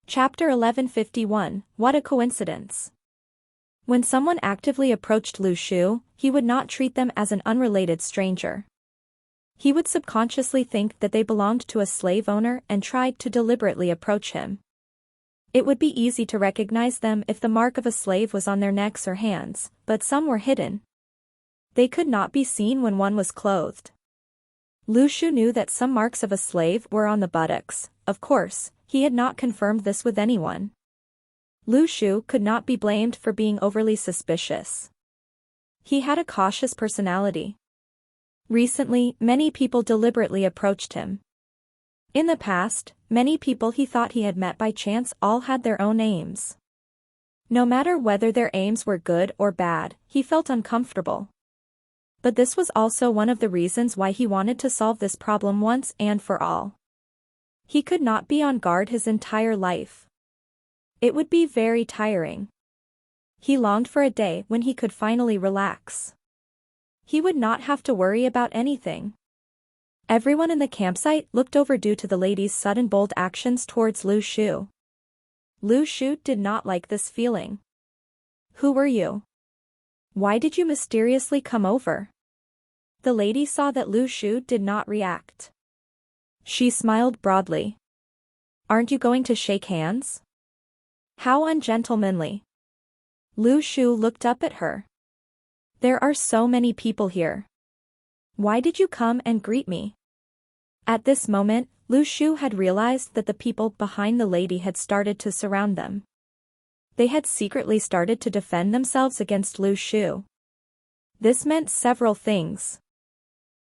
Chapter 1151, What a Coincidence. When someone actively approached Lu Shu, he would not treat them as an unrelated stranger. He would subconsciously think that they belonged to a slave owner and tried to deliberately approach him. It would be easy to recognize them if the mark of a slave was on their necks or hands, but some were hidden. They could not be seen when one was clothed. Lu Shu knew that some marks of a slave were on the buttocks. Of course, he had not confirmed this with anyone. Lu Shu could not be blamed for being overly suspicious. He had a cautious personality. Recently, many people deliberately approached him. In the past, many people he thought he had met by chance all had their own aims. No matter whether their aims were good or bad, he felt uncomfortable. But this was also one of the reasons why he wanted to solve this problem once and for all. He could not be on guard his entire life. It would be very tiring. He longed for a day when he could finally relax. He would not have to worry about anything. Everyone in the campsite looked over due to the lady's sudden bold actions towards Lu Shu. Lu Shu did not like this feeling. "Who were you? Why did you mysteriously come over?" The lady saw that Lu Shu did not react. She smiled broadly. "Aren't you going to shake hands? How ungentlemanly." Lu Shu looked up at her. "There are so many people here. Why did you come and greet me?" At this moment, Lu Shu had realized that the people behind the lady had started to surround them. They had secretly started to defend themselves against Lu Shu. This meant several things.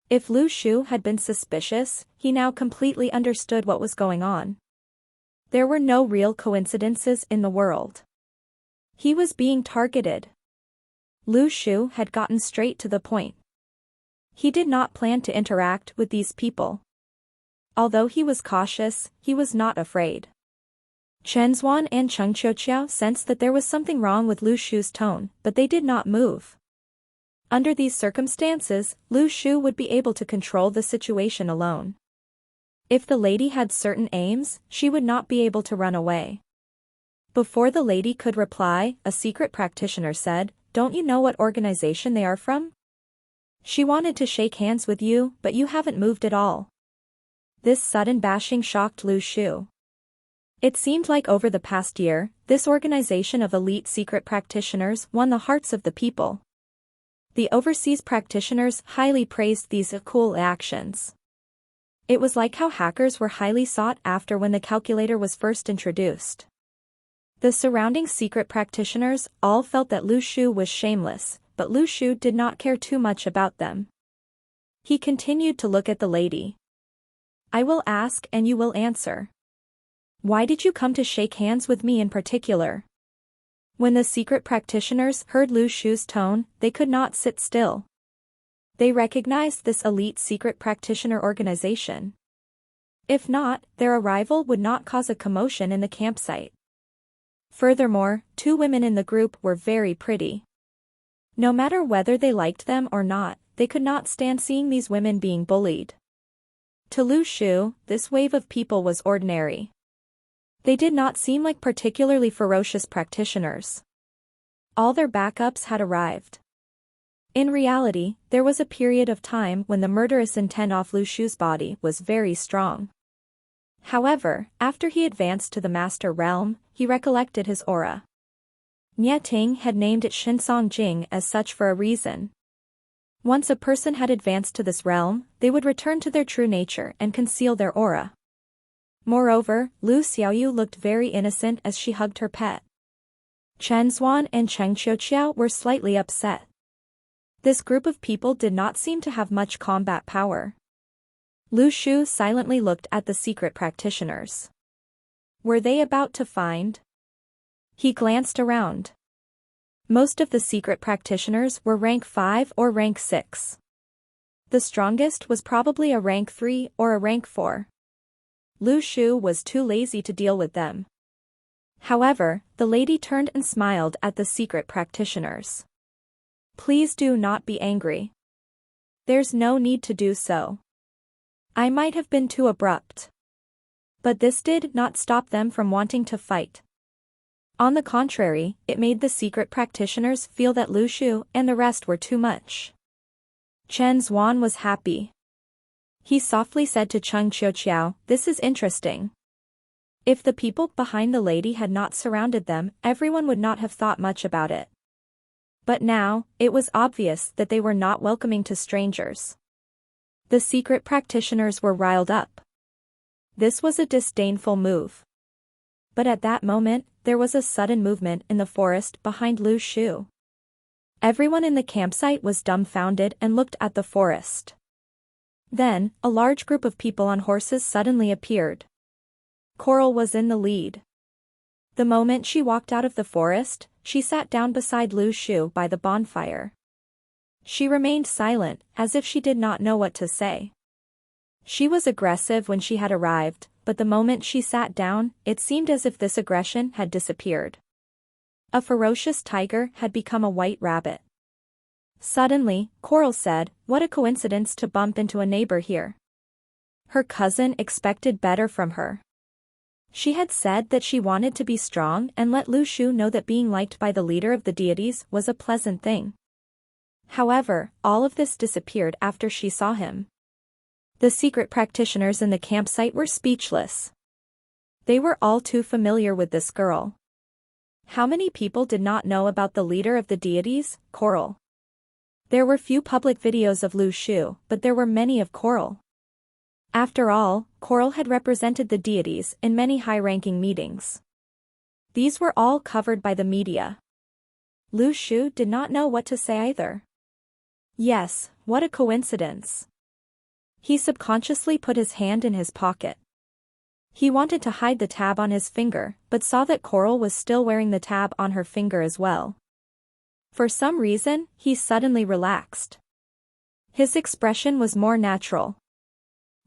If Lu Shu had been suspicious, he now completely understood what was going on. There were no real coincidences in the world. He was being targeted. Lu Shu had gotten straight to the point. He did not plan to interact with these people. Although he was cautious, he was not afraid. Chen Zuan and Cheng Qiuqiao sensed that there was something wrong with Lu Shu's tone, but they did not move. Under these circumstances, Lu Shu would be able to control the situation alone. If the lady had certain aims, she would not be able to run away. Before the lady could reply, a secret practitioner said, "Don't you know what organization they are from? She wanted to shake hands with you, but you haven't moved at all." This sudden bashing shocked Lu Shu. It seemed like over the past year, this organization of elite secret practitioners won the hearts of the people. The overseas practitioners highly praised these cool actions. It was like how hackers were highly sought after when the calculator was first introduced. The surrounding secret practitioners all felt that Lu Shu was shameless, but Lu Shu did not care too much about them. He continued to look at the lady. "I will ask and you will answer. Why did you come to shake hands with me in particular?" When the secret practitioners heard Lu Shu's tone, they could not sit still. They recognized this elite secret practitioner organization. If not, their arrival would not cause a commotion in the campsite. Furthermore, two women in the group were very pretty. No matter whether they liked them or not, they could not stand seeing these women being bullied. To Lu Shu, this wave of people was ordinary. They did not seem like particularly ferocious practitioners. All their backups had arrived. In reality, there was a period of time when the murderous intent of Lu Shu's body was very strong. However, after he advanced to the Master Realm, he recollected his aura. Nie Ting had named it Shinsong Jing as such for a reason. Once a person had advanced to this realm, they would return to their true nature and conceal their aura. Moreover, Lu Xiaoyu looked very innocent as she hugged her pet. Chen Zuan and Cheng Qiuqiao were slightly upset. This group of people did not seem to have much combat power. Lu Shu silently looked at the secret practitioners. Were they about to find? He glanced around. Most of the secret practitioners were rank 5 or rank 6. The strongest was probably a rank 3 or a rank 4. Lu Shu was too lazy to deal with them. However, the lady turned and smiled at the secret practitioners. "Please do not be angry. There's no need to do so. I might have been too abrupt. But this did not stop them from wanting to fight. On the contrary, it made the secret practitioners feel that Lu Shu and the rest were too much. Chen Zuan was happy. He softly said to Cheng Qiuqiao, "This is interesting." If the people behind the lady had not surrounded them, everyone would not have thought much about it. But now, it was obvious that they were not welcoming to strangers. The secret practitioners were riled up. This was a disdainful move. But at that moment, there was a sudden movement in the forest behind Lu Shu. Everyone in the campsite was dumbfounded and looked at the forest. Then, a large group of people on horses suddenly appeared. Coral was in the lead. The moment she walked out of the forest, she sat down beside Lu Shu by the bonfire. She remained silent, as if she did not know what to say. She was aggressive when she had arrived, but the moment she sat down, it seemed as if this aggression had disappeared. A ferocious tiger had become a white rabbit. Suddenly, Coral said, "What a coincidence to bump into a neighbor here." Her cousin expected better from her. She had said that she wanted to be strong and let Lu Shu know that being liked by the leader of the deities was a pleasant thing. However, all of this disappeared after she saw him. The secret practitioners in the campsite were speechless. They were all too familiar with this girl. How many people did not know about the leader of the deities, Coral? There were few public videos of Lu Shu, but there were many of Coral. After all, Coral had represented the deities in many high-ranking meetings. These were all covered by the media. Lu Shu did not know what to say either. Yes, what a coincidence. He subconsciously put his hand in his pocket. He wanted to hide the tab on his finger, but saw that Coral was still wearing the tab on her finger as well. For some reason, he suddenly relaxed. His expression was more natural.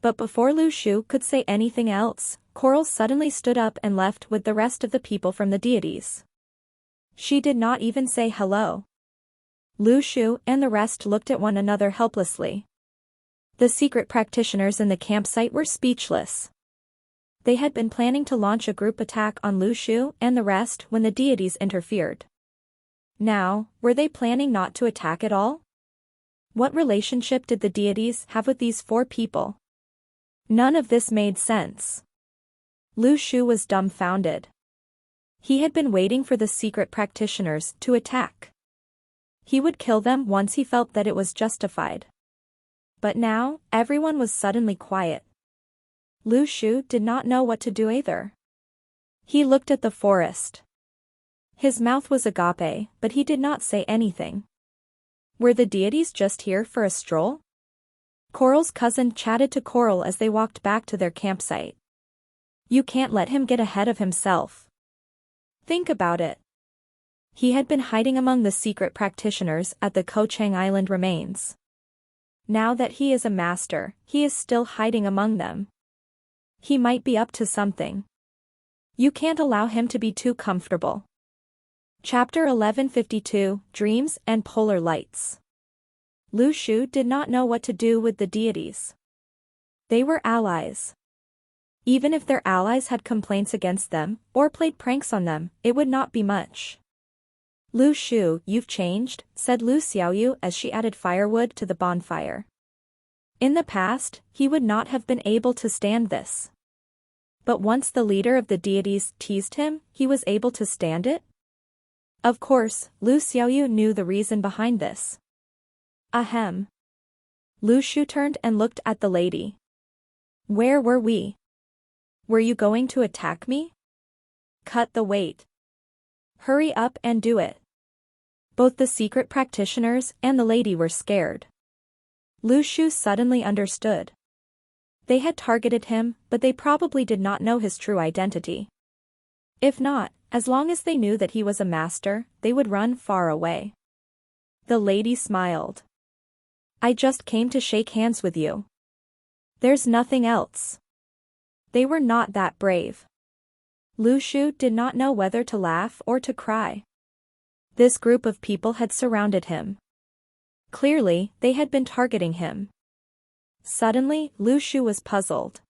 But before Lu Shu could say anything else, Coral suddenly stood up and left with the rest of the people from the deities. She did not even say hello. Lu Shu and the rest looked at one another helplessly. The secret practitioners in the campsite were speechless. They had been planning to launch a group attack on Lu Shu and the rest when the deities interfered. Now, were they planning not to attack at all? What relationship did the deities have with these four people? None of this made sense. Lu Shu was dumbfounded. He had been waiting for the secret practitioners to attack. He would kill them once he felt that it was justified. But now, everyone was suddenly quiet. Lu Shu did not know what to do either. He looked at the forest. His mouth was agape, but he did not say anything. Were the deities just here for a stroll? Coral's cousin chatted to Coral as they walked back to their campsite. You can't let him get ahead of himself. Think about it. He had been hiding among the secret practitioners at the Kochang Island remains. Now that he is a master, he is still hiding among them. He might be up to something. You can't allow him to be too comfortable. Chapter 1152, Dreams and Polar Lights. Lu Shu did not know what to do with the deities. They were allies. Even if their allies had complaints against them, or played pranks on them, it would not be much. Lu Shu, you've changed, said Lu Xiaoyu as she added firewood to the bonfire. In the past, he would not have been able to stand this. But once the leader of the deities teased him, he was able to stand it? Of course, Lu Xiaoyu knew the reason behind this. Ahem. Lu Shu turned and looked at the lady. Where were we? Were you going to attack me? Cut the wait. Hurry up and do it. Both the secret practitioners and the lady were scared. Lu Shu suddenly understood. They had targeted him, but they probably did not know his true identity. If not, as long as they knew that he was a master, they would run far away. The lady smiled. I just came to shake hands with you. There's nothing else. They were not that brave. Lu Shu did not know whether to laugh or to cry. This group of people had surrounded him. Clearly, they had been targeting him. Suddenly, Lu Shu was puzzled.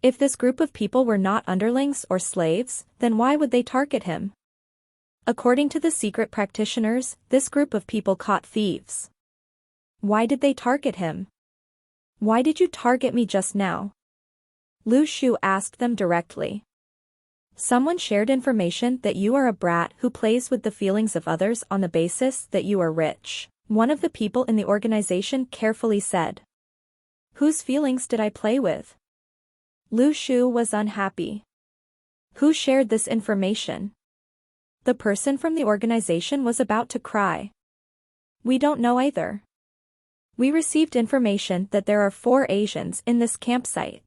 If this group of people were not underlings or slaves, then why would they target him? According to the secret practitioners, this group of people caught thieves. Why did they target him? Why did you target me just now? Lu Shu asked them directly. Someone shared information that you are a brat who plays with the feelings of others on the basis that you are rich. One of the people in the organization carefully said. Whose feelings did I play with? Lu Shu was unhappy. Who shared this information? The person from the organization was about to cry. We don't know either. We received information that there are 4 Asians in this campsite.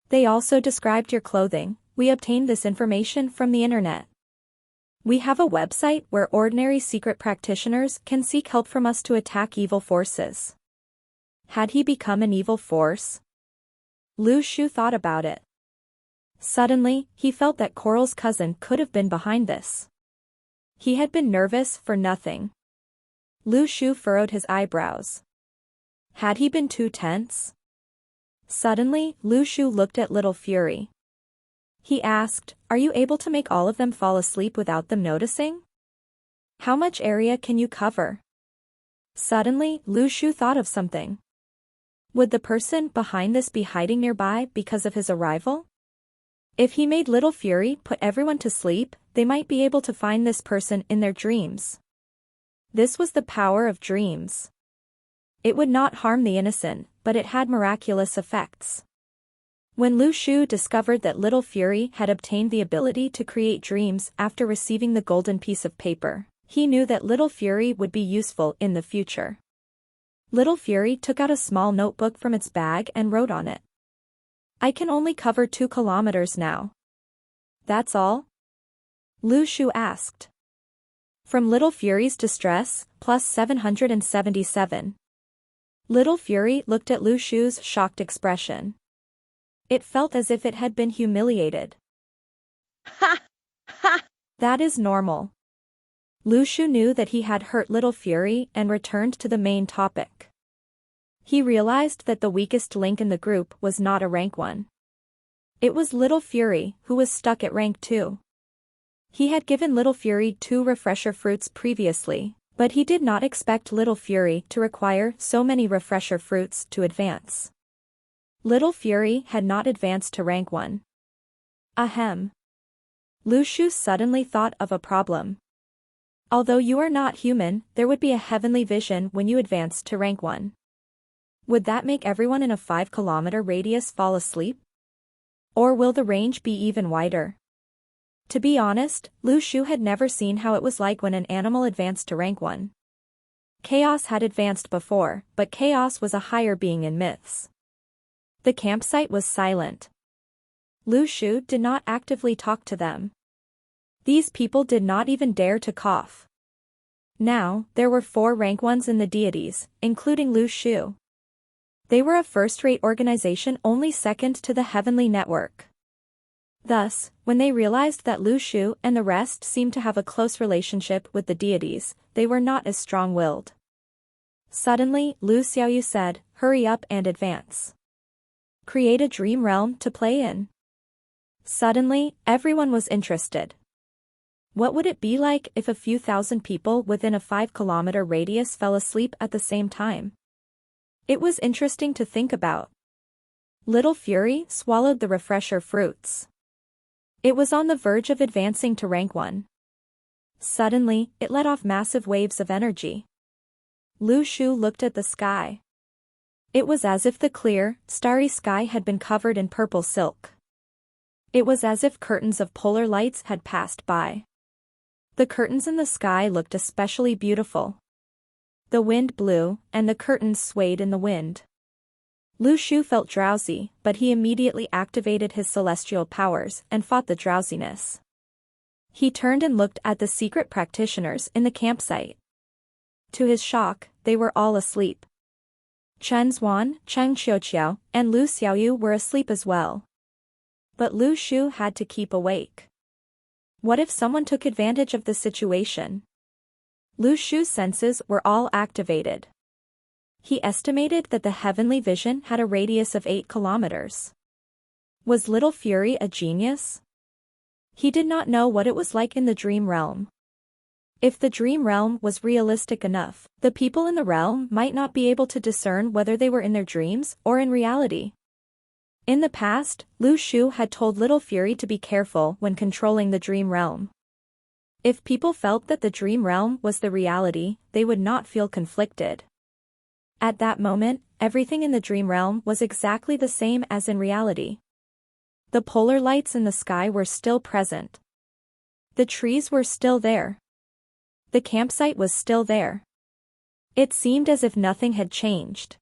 They also described your clothing. We obtained this information from the internet. We have a website where ordinary secret practitioners can seek help from us to attack evil forces. Had he become an evil force? Lu Shu thought about it. Suddenly, he felt that Coral's cousin could have been behind this. He had been nervous for nothing. Lu Shu furrowed his eyebrows. Had he been too tense? Suddenly, Lu Shu looked at Little Fury. He asked, are you able to make all of them fall asleep without them noticing? How much area can you cover? Suddenly, Lu Shu thought of something. Would the person behind this be hiding nearby because of his arrival? If he made Little Fury put everyone to sleep, they might be able to find this person in their dreams. This was the power of dreams. It would not harm the innocent, but it had miraculous effects. When Lu Shu discovered that Little Fury had obtained the ability to create dreams after receiving the golden piece of paper, he knew that Little Fury would be useful in the future. Little Fury took out a small notebook from its bag and wrote on it. I can only cover 2 kilometers now. That's all? Lu Shu asked. From Little Fury's distress, plus 777. Little Fury looked at Lu Shu's shocked expression. It felt as if it had been humiliated. Ha! Ha! That is normal. Lu Shu knew that he had hurt Little Fury and returned to the main topic. He realized that the weakest link in the group was not a rank 1. It was Little Fury, who was stuck at rank 2. He had given Little Fury 2 refresher fruits previously, but he did not expect Little Fury to require so many refresher fruits to advance. Little Fury had not advanced to rank 1. Ahem. Lu Shu suddenly thought of a problem. Although you are not human, there would be a heavenly vision when you advance to rank 1. Would that make everyone in a 5-kilometer radius fall asleep? Or will the range be even wider? To be honest, Lu Shu had never seen how it was like when an animal advanced to rank 1. Chaos had advanced before, but Chaos was a higher being in myths. The campsite was silent. Lu Shu did not actively talk to them. These people did not even dare to cough. Now, there were 4 rank 1s in the deities, including Lu Shu. They were a first-rate organization only second to the Heavenly Network. Thus, when they realized that Lu Shu and the rest seemed to have a close relationship with the deities, they were not as strong-willed. Suddenly, Lu Xiaoyu said, hurry up and advance. Create a dream realm to play in. Suddenly, everyone was interested. What would it be like if a few thousand people within a 5-kilometer radius fell asleep at the same time? It was interesting to think about. Little Fury swallowed the refresher fruits. It was on the verge of advancing to rank 1. Suddenly, it let off massive waves of energy. Lu Shu looked at the sky. It was as if the clear, starry sky had been covered in purple silk. It was as if curtains of polar lights had passed by. The curtains in the sky looked especially beautiful. The wind blew, and the curtains swayed in the wind. Lu Shu felt drowsy, but he immediately activated his celestial powers and fought the drowsiness. He turned and looked at the secret practitioners in the campsite. To his shock, they were all asleep. Chen Zuan, Cheng Xiuqiao, and Lu Xiaoyu were asleep as well. But Lu Shu had to keep awake. What if someone took advantage of the situation? Lu Shu's senses were all activated. He estimated that the heavenly vision had a radius of 8 kilometers. Was Little Fury a genius? He did not know what it was like in the dream realm. If the dream realm was realistic enough, the people in the realm might not be able to discern whether they were in their dreams or in reality. In the past, Lu Shu had told Little Fury to be careful when controlling the dream realm. If people felt that the dream realm was the reality, they would not feel conflicted. At that moment, everything in the dream realm was exactly the same as in reality. The polar lights in the sky were still present. The trees were still there. The campsite was still there. It seemed as if nothing had changed.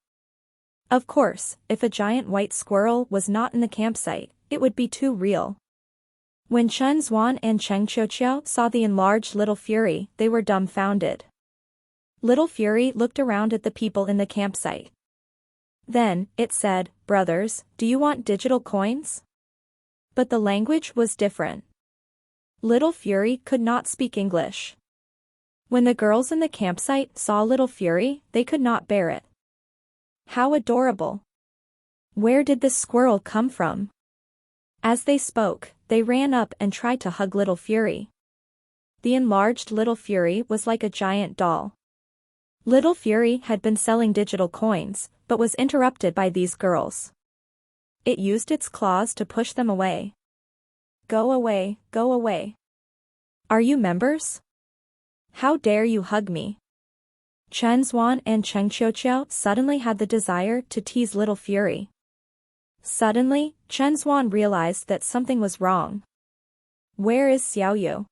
Of course, if a giant white squirrel was not in the campsite, it would be too real. When Chen Zuan and Cheng Qiuqiu saw the enlarged Little Fury, they were dumbfounded. Little Fury looked around at the people in the campsite. Then, it said, "Brothers, do you want digital coins?" But the language was different. Little Fury could not speak English. When the girls in the campsite saw Little Fury, they could not bear it. How adorable! Where did this squirrel come from? As they spoke, they ran up and tried to hug Little Fury. The enlarged Little Fury was like a giant doll. Little Fury had been selling digital coins, but was interrupted by these girls. It used its claws to push them away. Go away, go away. Are you members? How dare you hug me? Chen Zuan and Cheng Qiuqiu suddenly had the desire to tease Little Fury. Suddenly, Chen Zuan realized that something was wrong. Where is Xiaoyu?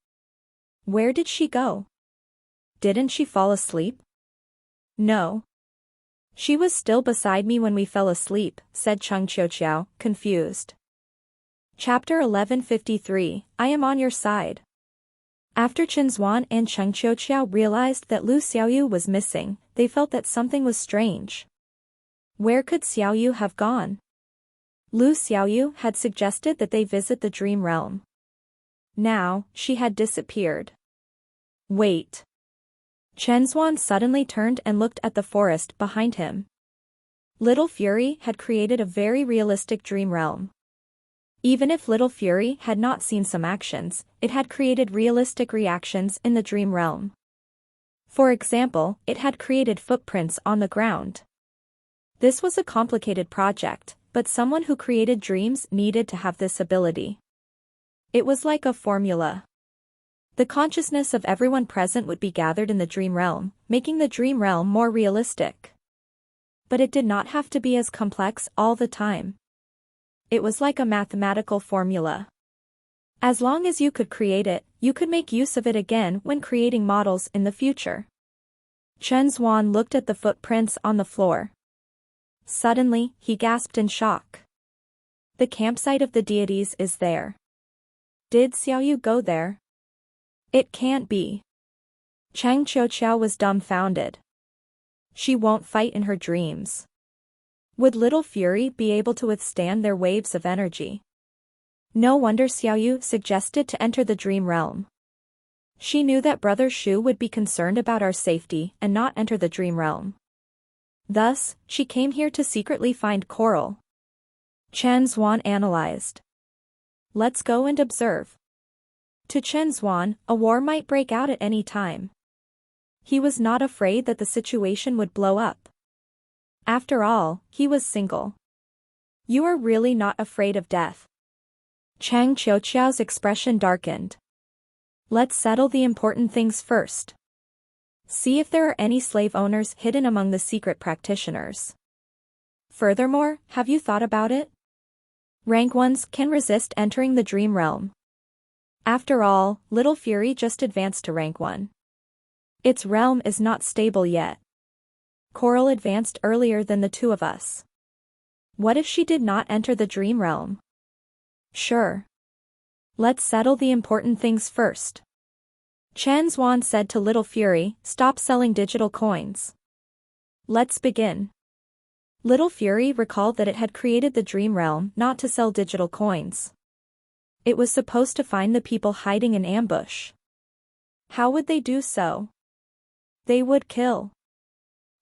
Where did she go? Didn't she fall asleep? No. She was still beside me when we fell asleep, said Cheng Qiuqiu, confused. Chapter 1153, I am on your side. After Chen Zuan and Cheng Qiuqiu realized that Lu Xiaoyu was missing, they felt that something was strange. Where could Xiaoyu have gone? Lu Xiaoyu had suggested that they visit the dream realm. Now, she had disappeared. Wait. Chen Zuan suddenly turned and looked at the forest behind him. Little Fury had created a very realistic dream realm. Even if Little Fury had not seen some actions, it had created realistic reactions in the dream realm. For example, it had created footprints on the ground. This was a complicated project, but someone who created dreams needed to have this ability. It was like a formula. The consciousness of everyone present would be gathered in the dream realm, making the dream realm more realistic. But it did not have to be as complex all the time. It was like a mathematical formula. As long as you could create it, you could make use of it again when creating models in the future. Chen Zuan looked at the footprints on the floor. Suddenly, he gasped in shock. The campsite of the deities is there. Did Xiaoyu go there? It can't be. Cheng Qiuqiu was dumbfounded. She won't fight in her dreams. Would Little Fury be able to withstand their waves of energy? No wonder Xiaoyu suggested to enter the dream realm. She knew that Brother Shu would be concerned about our safety and not enter the dream realm. Thus, she came here to secretly find Coral. Chen Zuan analyzed. Let's go and observe. To Chen Zuan, a war might break out at any time. He was not afraid that the situation would blow up. After all, he was single. You are really not afraid of death. Cheng Qiuqiu's expression darkened. Let's settle the important things first. See if there are any slave owners hidden among the secret practitioners. Furthermore, have you thought about it? Rank 1s can resist entering the dream realm. After all, Little Fury just advanced to rank 1. Its realm is not stable yet. Coral advanced earlier than the two of us. What if she did not enter the dream realm? Sure. Let's settle the important things first. Chen Zuan said to Little Fury, stop selling digital coins. Let's begin. Little Fury recalled that it had created the dream realm not to sell digital coins. It was supposed to find the people hiding in ambush. How would they do so? They would kill.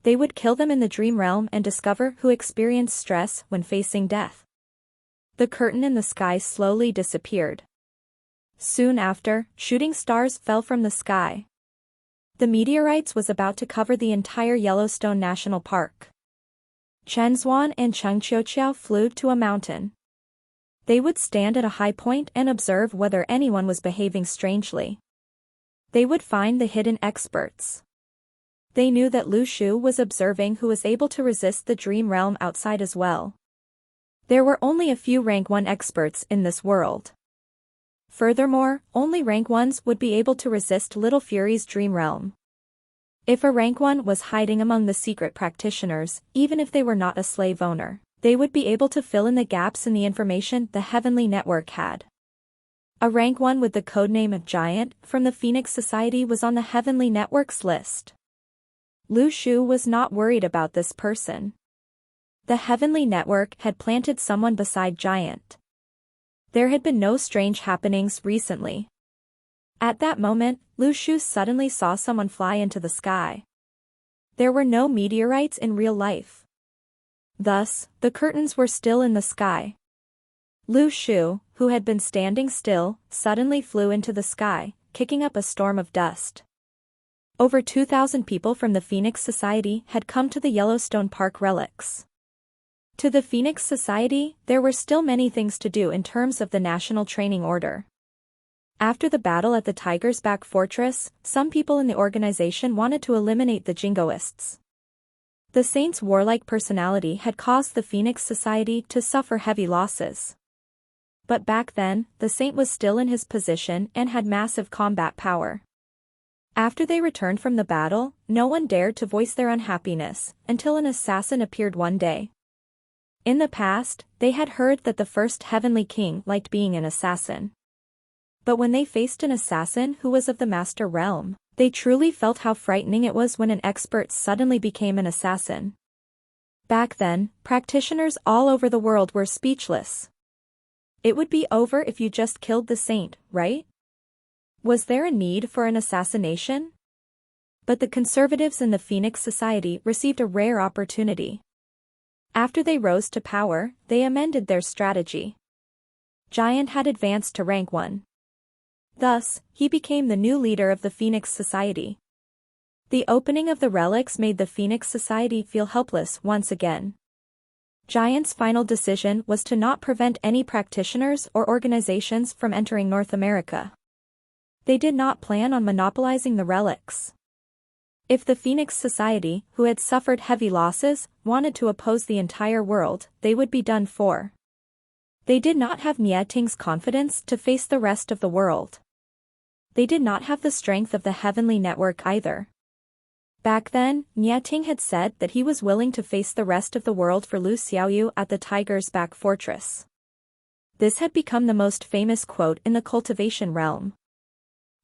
They would kill them in the dream realm and discover who experienced stress when facing death. The curtain in the sky slowly disappeared. Soon after, shooting stars fell from the sky. The meteorites was about to cover the entire Yellowstone National Park. Chen Xuan and Cheng Qiuqiao flew to a mountain. They would stand at a high point and observe whether anyone was behaving strangely. They would find the hidden experts. They knew that Lu Shu was observing who was able to resist the dream realm outside as well. There were only a few rank 1 experts in this world. Furthermore, only rank 1s would be able to resist Little Fury's dream realm. If a rank 1 was hiding among the secret practitioners, even if they were not a slave owner, they would be able to fill in the gaps in the information the Heavenly Network had. A rank 1 with the codename of Giant from the Phoenix Society was on the Heavenly Network's list. Lu Shu was not worried about this person. The Heavenly Network had planted someone beside Giant. There had been no strange happenings recently. At that moment, Lu Shu suddenly saw someone fly into the sky. There were no meteorites in real life. Thus, the curtains were still in the sky. Lu Shu, who had been standing still, suddenly flew into the sky, kicking up a storm of dust. Over 2,000 people from the Phoenix Society had come to the Yellowstone Park relics. To the Phoenix Society, there were still many things to do in terms of the National Training Order. After the battle at the Tiger's Back Fortress, some people in the organization wanted to eliminate the Jingoists. The Saint's warlike personality had caused the Phoenix Society to suffer heavy losses. But back then, the Saint was still in his position and had massive combat power. After they returned from the battle, no one dared to voice their unhappiness, until an assassin appeared one day. In the past, they had heard that the first Heavenly King liked being an assassin. But when they faced an assassin who was of the Master Realm, they truly felt how frightening it was when an expert suddenly became an assassin. Back then, practitioners all over the world were speechless. It would be over if you just killed the Saint, right? Was there a need for an assassination? But the conservatives in the Phoenix Society received a rare opportunity. After they rose to power, they amended their strategy. Giant had advanced to rank 1. Thus, he became the new leader of the Phoenix Society. The opening of the relics made the Phoenix Society feel helpless once again. Giant's final decision was to not prevent any practitioners or organizations from entering North America. They did not plan on monopolizing the relics. If the Phoenix Society, who had suffered heavy losses, wanted to oppose the entire world, they would be done for. They did not have Nie Ting's confidence to face the rest of the world. They did not have the strength of the Heavenly Network either. Back then, Nie Ting had said that he was willing to face the rest of the world for Lu Xiaoyu at the Tiger's Back Fortress. This had become the most famous quote in the cultivation realm.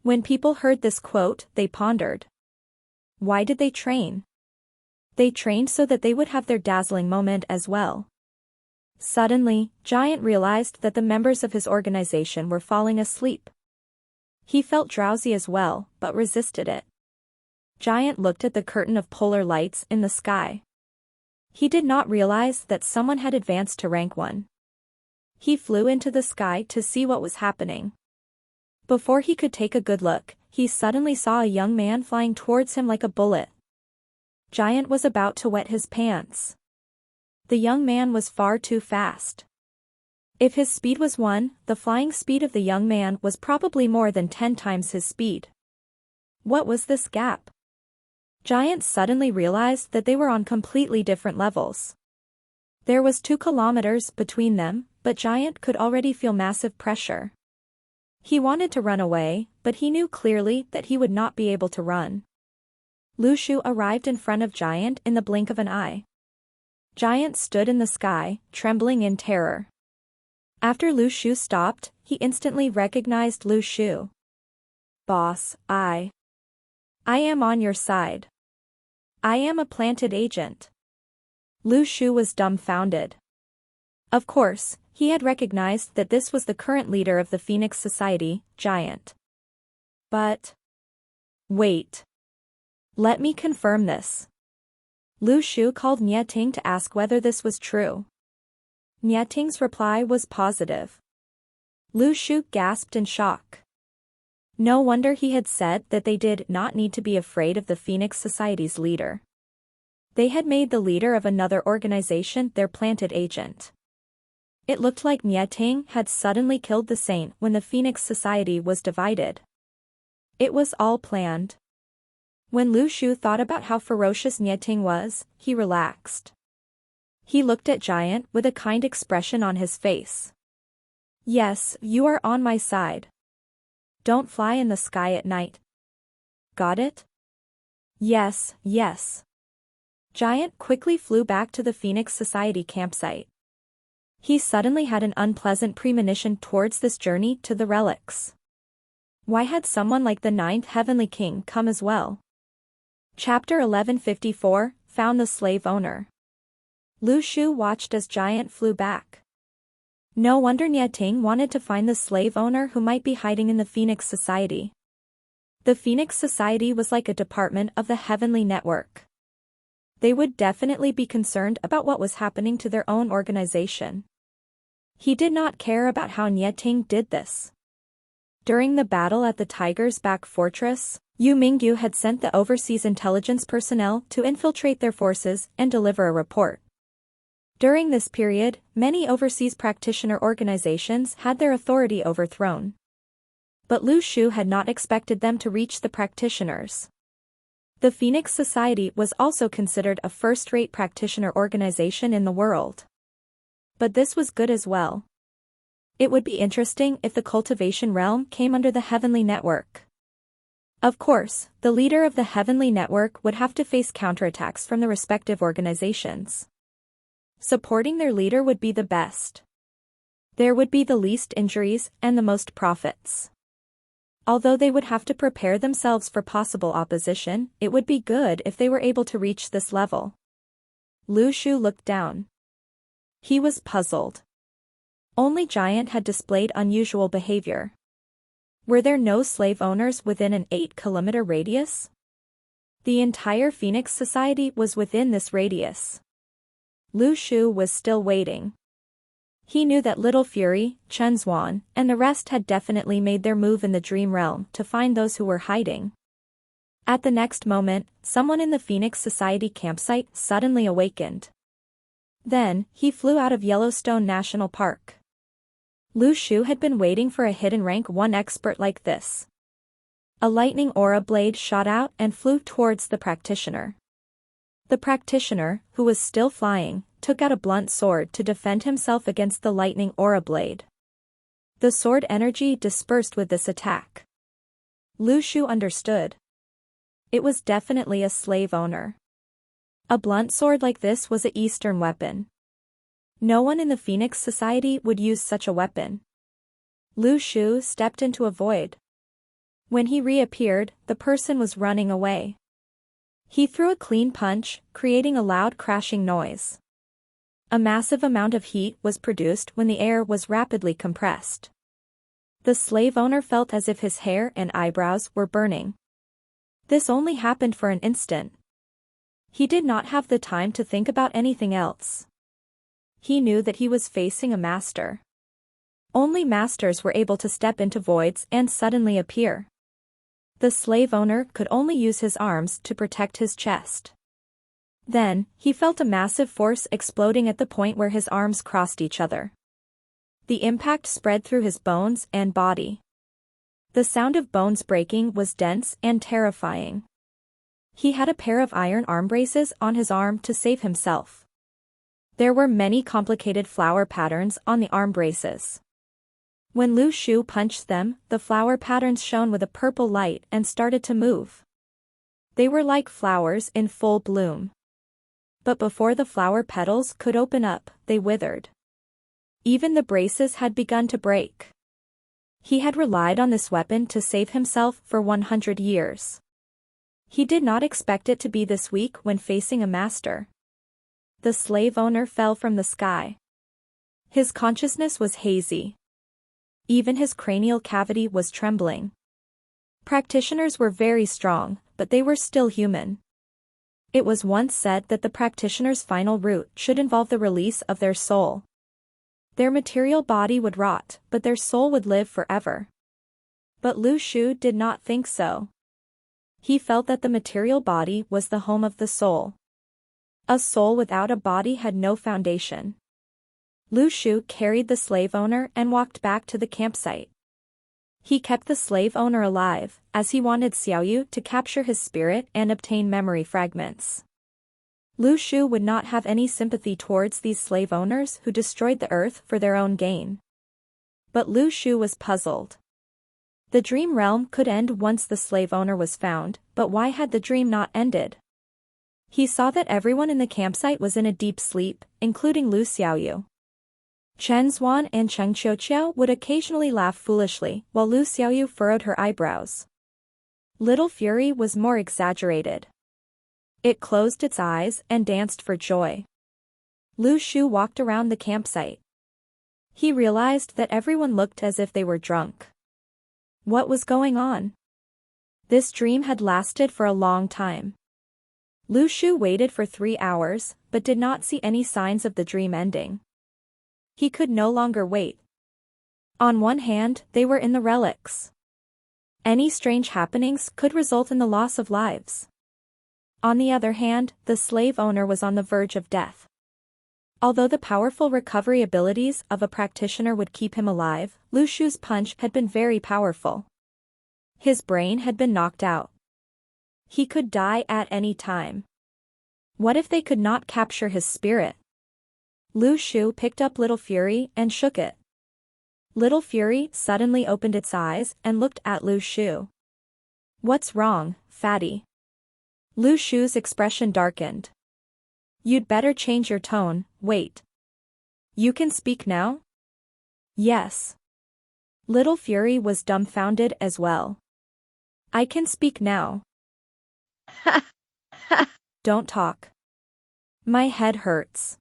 When people heard this quote, they pondered. Why did they train? They trained so that they would have their dazzling moment as well. Suddenly, Giant realized that the members of his organization were falling asleep. He felt drowsy as well, but resisted it. Giant looked at the curtain of polar lights in the sky. He did not realize that someone had advanced to rank 1. He flew into the sky to see what was happening. Before he could take a good look, he suddenly saw a young man flying towards him like a bullet. Giant was about to wet his pants. The young man was far too fast. If his speed was 1, the flying speed of the young man was probably more than 10 times his speed. What was this gap? Giant suddenly realized that they were on completely different levels. There was 2 kilometers between them, but Giant could already feel massive pressure. He wanted to run away, but he knew clearly that he would not be able to run. Lu Shu arrived in front of Giant in the blink of an eye. Giant stood in the sky, trembling in terror. After Lu Shu stopped, he instantly recognized Lu Shu. Boss, I am on your side. I am a planted agent. Lu Shu was dumbfounded. Of course, he had recognized that this was the current leader of the Phoenix Society, Giant. But... wait. Let me confirm this. Lu Shu called Nie Ting to ask whether this was true. Nieting's reply was positive. Lu Shu gasped in shock. No wonder he had said that they did not need to be afraid of the Phoenix Society's leader. They had made the leader of another organization their planted agent. It looked like Nieting had suddenly killed the saint when the Phoenix Society was divided. It was all planned. When Lu Shu thought about how ferocious Nieting was, he relaxed. He looked at Giant with a kind expression on his face. Yes, you are on my side. Don't fly in the sky at night. Got it? Yes, yes. Giant quickly flew back to the Phoenix Society campsite. He suddenly had an unpleasant premonition towards this journey to the relics. Why had someone like the Ninth Heavenly King come as well? Chapter 1154, Found the Slave Owner. Lu Shu watched as Giant flew back. No wonder Nieting wanted to find the slave owner who might be hiding in the Phoenix Society. The Phoenix Society was like a department of the Heavenly Network. They would definitely be concerned about what was happening to their own organization. He did not care about how Nieting did this. During the battle at the Tiger's Back Fortress, Yu Mingyu had sent the overseas intelligence personnel to infiltrate their forces and deliver a report. During this period, many overseas practitioner organizations had their authority overthrown. But Lu Shu had not expected them to reach the practitioners. The Phoenix Society was also considered a first-rate practitioner organization in the world. But this was good as well. It would be interesting if the cultivation realm came under the Heavenly Network. Of course, the leader of the Heavenly Network would have to face counterattacks from the respective organizations. Supporting their leader would be the best. There would be the least injuries and the most profits. Although they would have to prepare themselves for possible opposition, it would be good if they were able to reach this level. Lu Shu looked down. He was puzzled. Only Giant had displayed unusual behavior. Were there no slave owners within an 8-kilometer radius? The entire Phoenix Society was within this radius. Lu Shu was still waiting. He knew that Little Fury, Chen Zuan, and the rest had definitely made their move in the dream realm to find those who were hiding. At the next moment, someone in the Phoenix Society campsite suddenly awakened. Then, he flew out of Yellowstone National Park. Lu Shu had been waiting for a hidden rank 1 expert like this. A lightning aura blade shot out and flew towards the practitioner. The practitioner, who was still flying, took out a blunt sword to defend himself against the lightning aura blade. The sword energy dispersed with this attack. Lu Shu understood. It was definitely a slave owner. A blunt sword like this was an Eastern weapon. No one in the Phoenix Society would use such a weapon. Lu Shu stepped into a void. When he reappeared, the person was running away. He threw a clean punch, creating a loud crashing noise. A massive amount of heat was produced when the air was rapidly compressed. The slave owner felt as if his hair and eyebrows were burning. This only happened for an instant. He did not have the time to think about anything else. He knew that he was facing a master. Only masters were able to step into voids and suddenly appear. The slave owner could only use his arms to protect his chest. Then, he felt a massive force exploding at the point where his arms crossed each other. The impact spread through his bones and body. The sound of bones breaking was dense and terrifying. He had a pair of iron arm braces on his arm to save himself. There were many complicated flower patterns on the arm braces. When Lu Shu punched them, the flower patterns shone with a purple light and started to move. They were like flowers in full bloom. But before the flower petals could open up, they withered. Even the braces had begun to break. He had relied on this weapon to save himself for 100 years. He did not expect it to be this weak when facing a master. The slave owner fell from the sky. His consciousness was hazy. Even his cranial cavity was trembling. Practitioners were very strong, but they were still human. It was once said that the practitioner's final route should involve the release of their soul. Their material body would rot, but their soul would live forever. But Lu Shu did not think so. He felt that the material body was the home of the soul. A soul without a body had no foundation. Lu Shu carried the slave owner and walked back to the campsite. He kept the slave owner alive, as he wanted Xiaoyu to capture his spirit and obtain memory fragments. Lu Shu would not have any sympathy towards these slave owners who destroyed the earth for their own gain. But Lu Shu was puzzled. The dream realm could end once the slave owner was found, but why had the dream not ended? He saw that everyone in the campsite was in a deep sleep, including Lu Xiaoyu. Chen Zuan and Cheng Qiuqiao would occasionally laugh foolishly, while Lu Xiaoyu furrowed her eyebrows. Little Fury was more exaggerated. It closed its eyes and danced for joy. Lu Shu walked around the campsite. He realized that everyone looked as if they were drunk. What was going on? This dream had lasted for a long time. Lu Shu waited for 3 hours, but did not see any signs of the dream ending. He could no longer wait. On one hand, they were in the relics. Any strange happenings could result in the loss of lives. On the other hand, the slave owner was on the verge of death. Although the powerful recovery abilities of a practitioner would keep him alive, Lu Shu's punch had been very powerful. His brain had been knocked out. He could die at any time. What if they could not capture his spirit? Lu Shu picked up Little Fury and shook it. Little Fury suddenly opened its eyes and looked at Lu Shu. "What's wrong, fatty?" Lu Shu's expression darkened. "You'd better change your tone, wait. You can speak now?" "Yes." Little Fury was dumbfounded as well. "I can speak now." "Don't talk. My head hurts."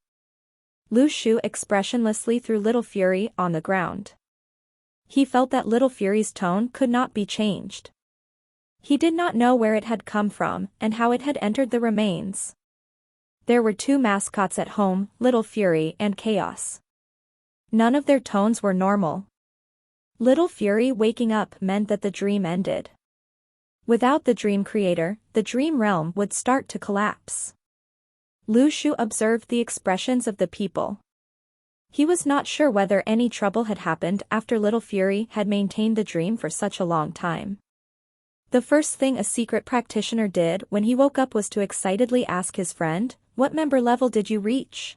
Lu Shu expressionlessly threw Little Fury on the ground. He felt that Little Fury's tone could not be changed. He did not know where it had come from and how it had entered the remains. There were 2 mascots at home, Little Fury and Chaos. None of their tones were normal. Little Fury waking up meant that the dream ended. Without the dream creator, the dream realm would start to collapse. Lu Shu observed the expressions of the people. He was not sure whether any trouble had happened after Little Fury had maintained the dream for such a long time. The first thing a secret practitioner did when he woke up was to excitedly ask his friend, "What member level did you reach?"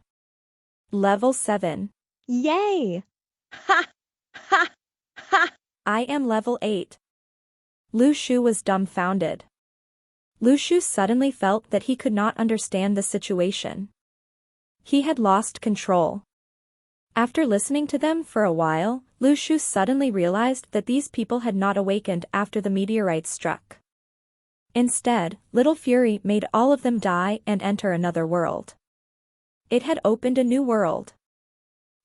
"Level 7. Yay! Ha! Ha! Ha! I am level 8. Lu Shu was dumbfounded. Lu Shu suddenly felt that he could not understand the situation. He had lost control. After listening to them for a while, Lu Shu suddenly realized that these people had not awakened after the meteorite struck. Instead, Little Fury made all of them die and enter another world. It had opened a new world.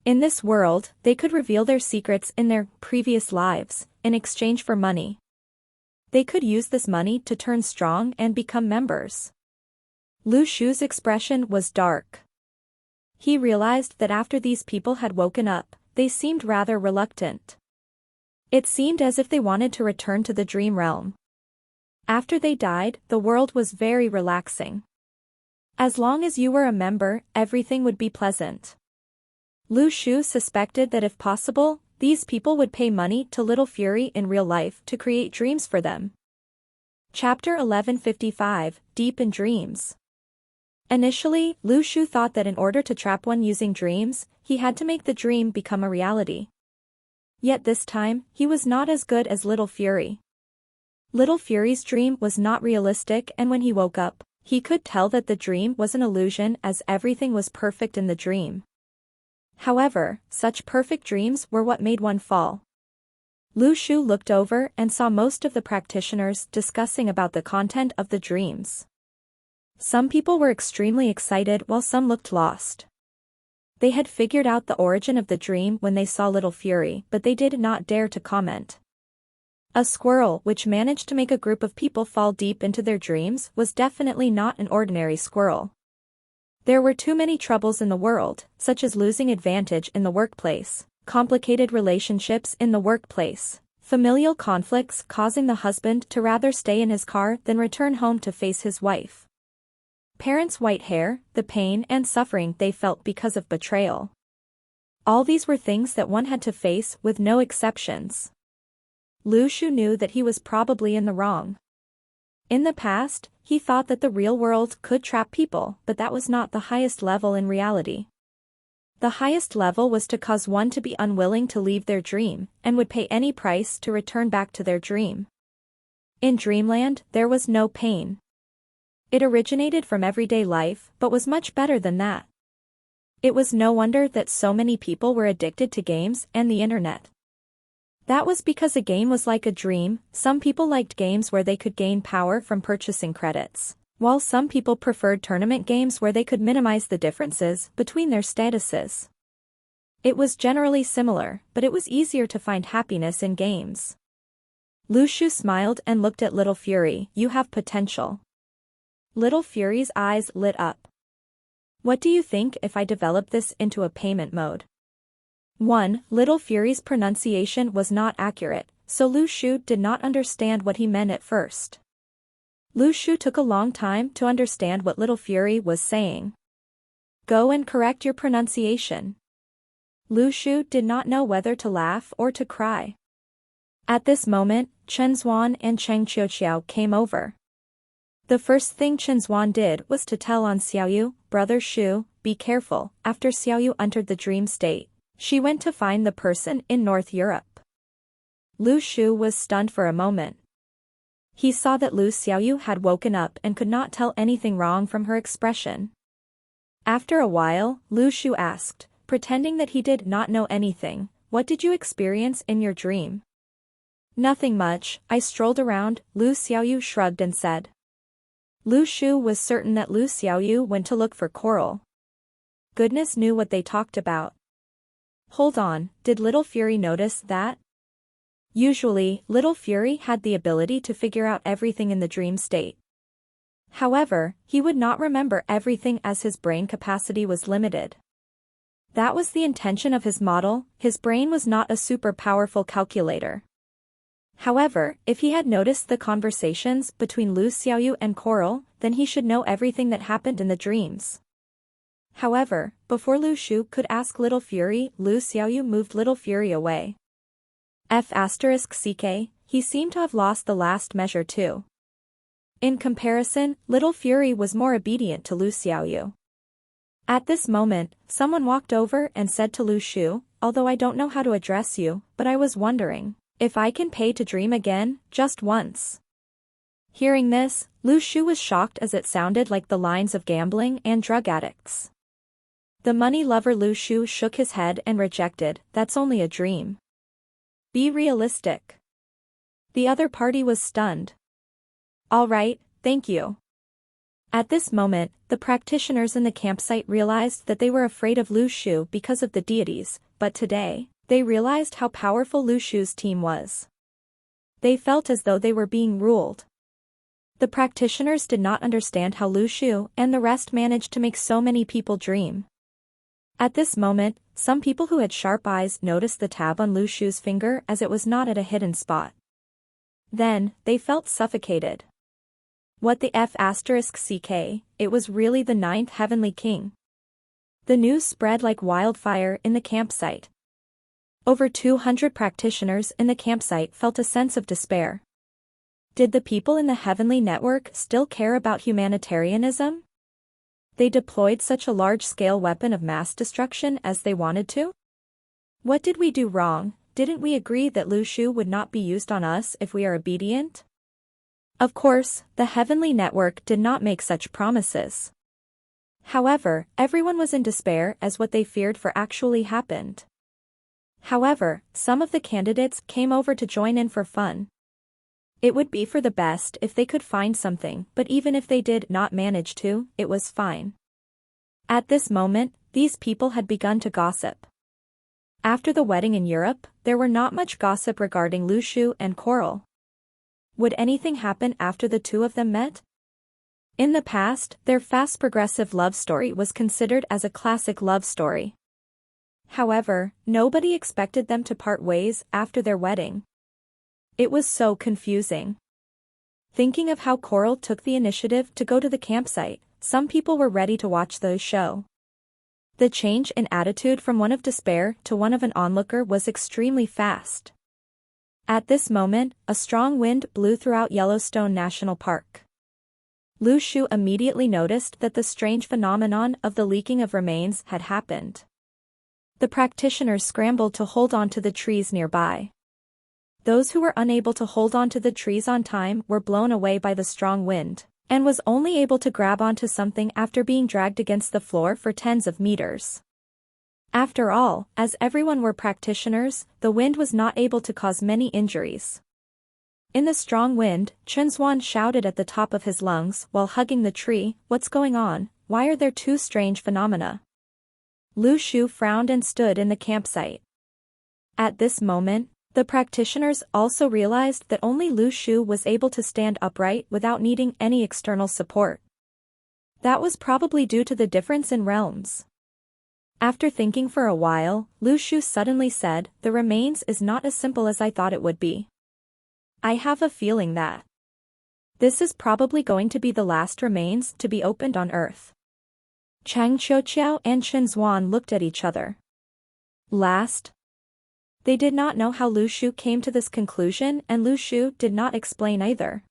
In this world, they could reveal their secrets in their previous lives, in exchange for money. They could use this money to turn strong and become members. Lu Shu's expression was dark. He realized that after these people had woken up, they seemed rather reluctant. It seemed as if they wanted to return to the dream realm. After they died, the world was very relaxing. As long as you were a member, everything would be pleasant. Lu Shu suspected that if possible, these people would pay money to Little Fury in real life to create dreams for them. Chapter 1155, Deep in Dreams. Initially, Lu Shu thought that in order to trap one using dreams, he had to make the dream become a reality. Yet this time, he was not as good as Little Fury. Little Fury's dream was not realistic, and when he woke up, he could tell that the dream was an illusion as everything was perfect in the dream. However, such perfect dreams were what made one fall. Lu Shu looked over and saw most of the practitioners discussing about the content of the dreams. Some people were extremely excited while some looked lost. They had figured out the origin of the dream when they saw Little Fury, but they did not dare to comment. A squirrel which managed to make a group of people fall deep into their dreams was definitely not an ordinary squirrel. There were too many troubles in the world, such as losing advantage in the workplace, complicated relationships in the workplace, familial conflicts causing the husband to rather stay in his car than return home to face his wife. Parents' white hair, the pain and suffering they felt because of betrayal. All these were things that one had to face with no exceptions. Lu Shu knew that he was probably in the wrong. In the past, he thought that the real world could trap people, but that was not the highest level in reality. The highest level was to cause one to be unwilling to leave their dream, and would pay any price to return back to their dream. In dreamland, there was no pain. It originated from everyday life, but was much better than that. It was no wonder that so many people were addicted to games and the internet. That was because a game was like a dream. Some people liked games where they could gain power from purchasing credits, while some people preferred tournament games where they could minimize the differences between their statuses. It was generally similar, but it was easier to find happiness in games. Lu Shu smiled and looked at Little Fury. "You have potential." Little Fury's eyes lit up. "What do you think if I develop this into a payment mode?" 1. Little Fury's pronunciation was not accurate, so Lu Shu did not understand what he meant at first. Lu Shu took a long time to understand what Little Fury was saying. "Go and correct your pronunciation." Lu Shu did not know whether to laugh or to cry. At this moment, Chen Zuan and Cheng Qiuqiao came over. The first thing Chen Zuan did was to tell on Xiaoyu, "Brother Shu, be careful." After Xiaoyu entered the dream state, she went to find the person in North Europe. Lu Shu was stunned for a moment. He saw that Lu Xiaoyu had woken up and could not tell anything wrong from her expression. After a while, Lu Shu asked, pretending that he did not know anything, "What did you experience in your dream?" "Nothing much, I strolled around," Lu Xiaoyu shrugged and said. Lu Shu was certain that Lu Xiaoyu went to look for Coral. Goodness knew what they talked about. Hold on, did Little Fury notice that? Usually, Little Fury had the ability to figure out everything in the dream state. However, he would not remember everything as his brain capacity was limited. That was the intention of his model. His brain was not a super powerful calculator. However, if he had noticed the conversations between Lu Xiaoyu and Coral, then he should know everything that happened in the dreams. However, before Lu Shu could ask Little Fury, Lu Xiaoyu moved Little Fury away. **CK, he seemed to have lost the last measure too. In comparison, Little Fury was more obedient to Lu Xiaoyu. At this moment, someone walked over and said to Lu Shu, "Although I don't know how to address you, but I was wondering if I can pay to dream again, just once." Hearing this, Lu Shu was shocked as it sounded like the lines of gambling and drug addicts. The money lover Lu Shu shook his head and rejected, "That's only a dream. Be realistic." The other party was stunned. "All right, thank you." At this moment, the practitioners in the campsite realized that they were afraid of Lu Shu because of the deities, but today, they realized how powerful Lu Shu's team was. They felt as though they were being ruled. The practitioners did not understand how Lu Shu and the rest managed to make so many people dream. At this moment, some people who had sharp eyes noticed the tab on Lu Shu's finger as it was not at a hidden spot. Then, they felt suffocated. What the **CK, it was really the 9th Heavenly King. The news spread like wildfire in the campsite. Over 200 practitioners in the campsite felt a sense of despair. Did the people in the Heavenly Network still care about humanitarianism? They deployed such a large-scale weapon of mass destruction as they wanted to? What did we do wrong? Didn't we agree that Lu Shu would not be used on us if we are obedient? Of course, the Heavenly Network did not make such promises. However, everyone was in despair as what they feared for actually happened. However, some of the candidates came over to join in for fun. It would be for the best if they could find something, but even if they did not manage to, it was fine. At this moment, these people had begun to gossip. After the wedding in Europe, there were not much gossip regarding Lu Shu and Coral. Would anything happen after the two of them met? In the past, their fast progressive love story was considered as a classic love story. However, nobody expected them to part ways after their wedding. It was so confusing. Thinking of how Coral took the initiative to go to the campsite, some people were ready to watch the show. The change in attitude from one of despair to one of an onlooker was extremely fast. At this moment, a strong wind blew throughout Yellowstone National Park. Lu Shu immediately noticed that the strange phenomenon of the leaking of remains had happened. The practitioners scrambled to hold on to the trees nearby. Those who were unable to hold on to the trees on time were blown away by the strong wind, and was only able to grab onto something after being dragged against the floor for tens of meters. After all, as everyone were practitioners, the wind was not able to cause many injuries. In the strong wind, Chen Xuan shouted at the top of his lungs while hugging the tree, "What's going on? Why are there two strange phenomena?" Lu Shu frowned and stood in the campsite. At this moment, the practitioners also realized that only Lu Shu was able to stand upright without needing any external support. That was probably due to the difference in realms. After thinking for a while, Lu Shu suddenly said, "The remains is not as simple as I thought it would be. I have a feeling that this is probably going to be the last remains to be opened on Earth." Chang Qiuqiao and Chen Xuan looked at each other. Last? They did not know how Lu Shu came to this conclusion, and Lu Shu did not explain either.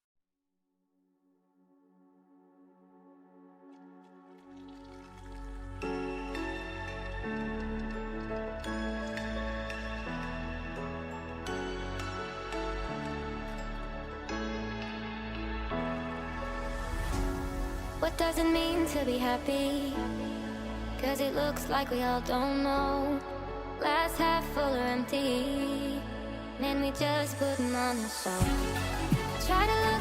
What does it mean to be happy? 'Cause it looks like we all don't know. Glass half full or empty, man, we just putting on a show. Try to